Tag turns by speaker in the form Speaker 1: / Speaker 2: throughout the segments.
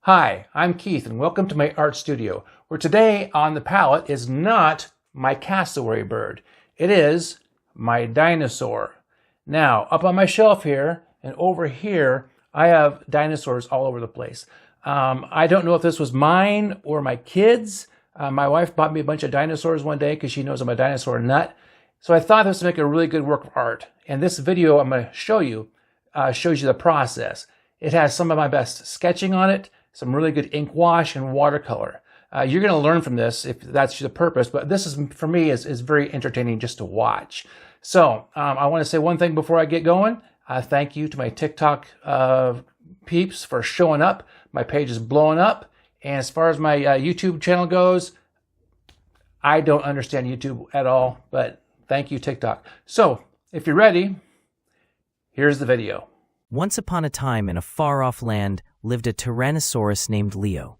Speaker 1: Hi, I'm Keith and welcome to my art studio, where today on the palette is not my cassowary bird. It is my dinosaur. Now, up on my shelf here and over here, I have dinosaurs all over the place. I don't know if this was mine or my kids. My wife bought me a bunch of dinosaurs one day because she knows I'm a dinosaur nut. So I thought this would make a really good work of art. And this video I'm going to show you shows you the process. It has some of my best sketching on it, some really good ink wash and watercolor. You're going to learn from this if that's the purpose, but this is, for me, is very entertaining just to watch. So I want to say one thing before I get going. Thank you to my TikTok peeps for showing up. My page is blowing up. And as far as my YouTube channel goes, I don't understand YouTube at all, but thank you, TikTok. So if you're ready, here's the video.
Speaker 2: Once upon a time in a far-off land lived a Tyrannosaurus named Leo.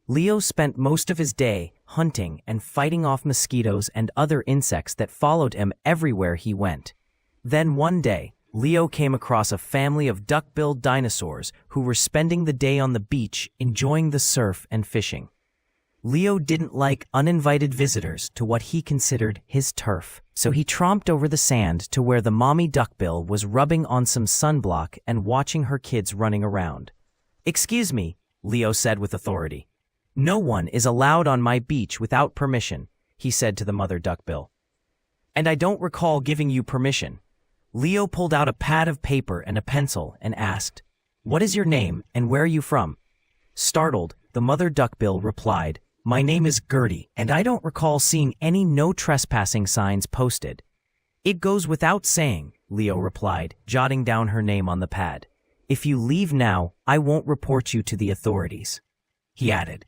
Speaker 2: Leo spent most of his day hunting and fighting off mosquitoes and other insects that followed him everywhere he went. Then one day, Leo came across a family of duck-billed dinosaurs who were spending the day on the beach enjoying the surf and fishing. Leo didn't like uninvited visitors to what he considered his turf, so he tromped over the sand to where the mommy duckbill was rubbing on some sunblock and watching her kids running around. "Excuse me," Leo said with authority. "No one is allowed on my beach without permission," he said to the mother duckbill. "And I don't recall giving you permission." Leo pulled out a pad of paper and a pencil and asked, "What is your name and where are you from?" Startled, the mother duckbill replied, "My name is Gerty, and I don't recall seeing any no trespassing signs posted." "It goes without saying," Leo replied, jotting down her name on the pad. "If you leave now, I won't report you to the authorities." He added,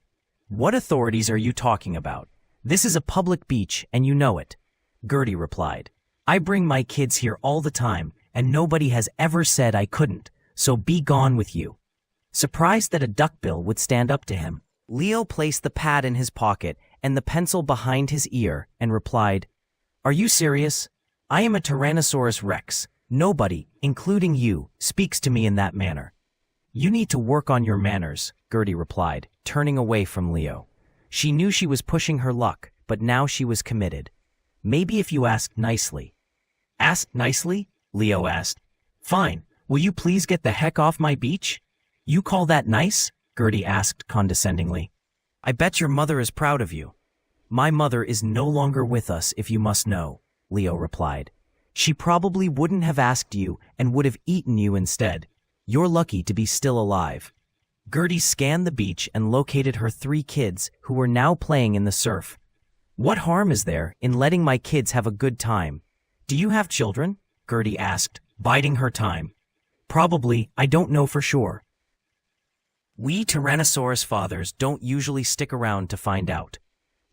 Speaker 2: "What authorities are you talking about? This is a public beach, and you know it." Gerty replied, "I bring my kids here all the time, and nobody has ever said I couldn't, so be gone with you." Surprised that a duckbill would stand up to him, Leo placed the pad in his pocket and the pencil behind his ear and replied, "Are you serious? I am a Tyrannosaurus Rex. Nobody, including you, speaks to me in that manner." "You need to work on your manners," Gerty replied, turning away from Leo. She knew she was pushing her luck, but now she was committed. "Maybe if you asked nicely." "Asked nicely?" Leo asked. "Fine. Will you please get the heck off my beach?" "You call that nice?" Gerty asked condescendingly. "I bet your mother is proud of you." "My mother is no longer with us, if you must know," Leo replied. "She probably wouldn't have asked you and would have eaten you instead. You're lucky to be still alive." Gerty scanned the beach and located her 3 kids who were now playing in the surf. "What harm is there in letting my kids have a good time?" "Do you have children?" Gerty asked, biding her time. "Probably, I don't know for sure. We Tyrannosaurus fathers don't usually stick around to find out."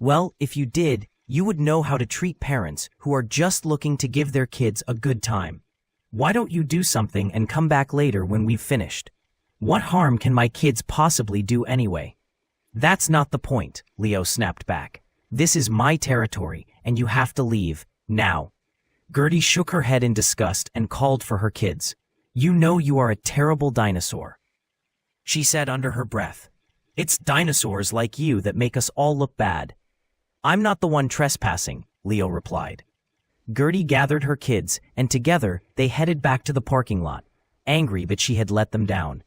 Speaker 2: "Well, if you did, you would know how to treat parents who are just looking to give their kids a good time. Why don't you do something and come back later when we've finished? What harm can my kids possibly do anyway?" "That's not the point," Leo snapped back. "This is my territory, and you have to leave, now." Gerty shook her head in disgust and called for her kids. "You know you are a terrible dinosaur," she said under her breath. "It's dinosaurs like you that make us all look bad." "I'm not the one trespassing," Leo replied. Gerty gathered her kids, and together they headed back to the parking lot, angry that she had let them down.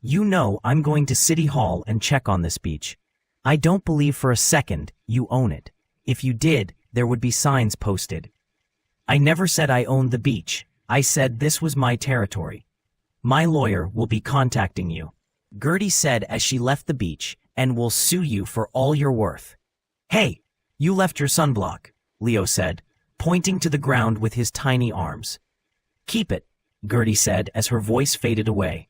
Speaker 2: "You know I'm going to City Hall and check on this beach. I don't believe for a second you own it. If you did, there would be signs posted." "I never said I owned the beach. I said this was my territory. My lawyer will be contacting you," Gerty said as she left the beach, "and will sue you for all you're worth." "Hey, you left your sunblock," Leo said, pointing to the ground with his tiny arms. "Keep it," Gerty said as her voice faded away.